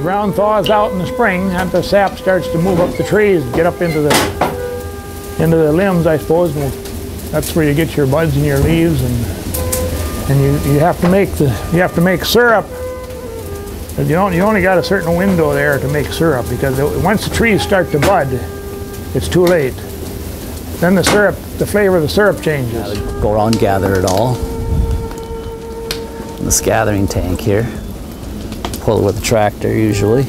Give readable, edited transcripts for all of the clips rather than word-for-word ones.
ground thaws out in the spring, and the sap starts to move up the trees, get up into the limbs, I suppose. And that's where you get your buds and your leaves, and you have to make syrup. But you only got a certain window there to make syrup, because once the trees start to bud, it's too late. Then the flavor of the syrup changes. Go around and gather it all in this gathering tank here. Pull it with a tractor usually.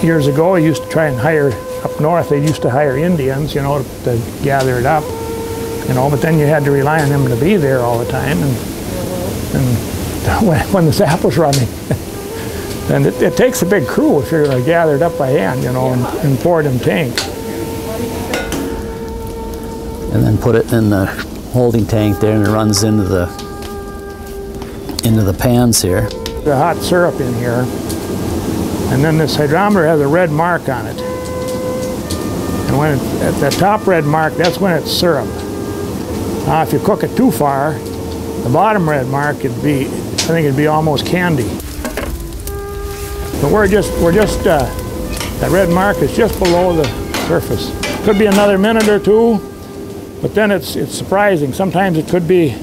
Years ago, I used to try and hire, up north, they used to hire Indians, you know, to gather it up. You know, but then you had to rely on them to be there all the time, and when the sap was running. And it takes a big crew if you're going to gather it up by hand, you know, and pour it in tanks. And then put it in the holding tank there, and it runs into the pans here. The hot syrup in here, and then this hydrometer has a red mark on it. And when at the top red mark, that's when it's syrup. Now, if you cook it too far, the bottom red mark I think it'd be almost candy. But that red mark is just below the surface. Could be another minute or two, but then it's surprising. Sometimes it could be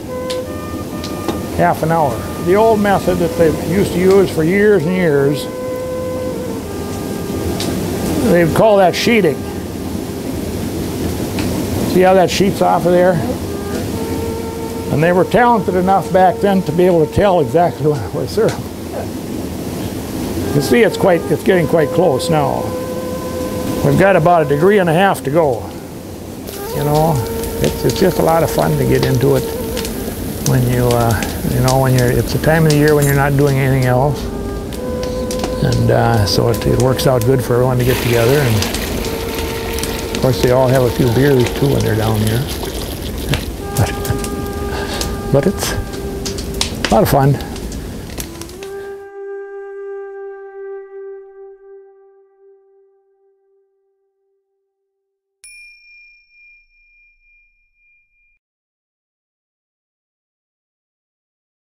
half an hour. The old method that they used to use for years and years, they'd call that sheeting. See how that sheets off of there? And they were talented enough back then to be able to tell exactly what was syrup. You see, it's getting quite close now. We've got about 1.5 degrees to go. You know, it's just a lot of fun to get into it when it's the time of the year when you're not doing anything else, and so it works out good for everyone to get together. And of course, they all have a few beers too when they're down here. But it's a lot of fun.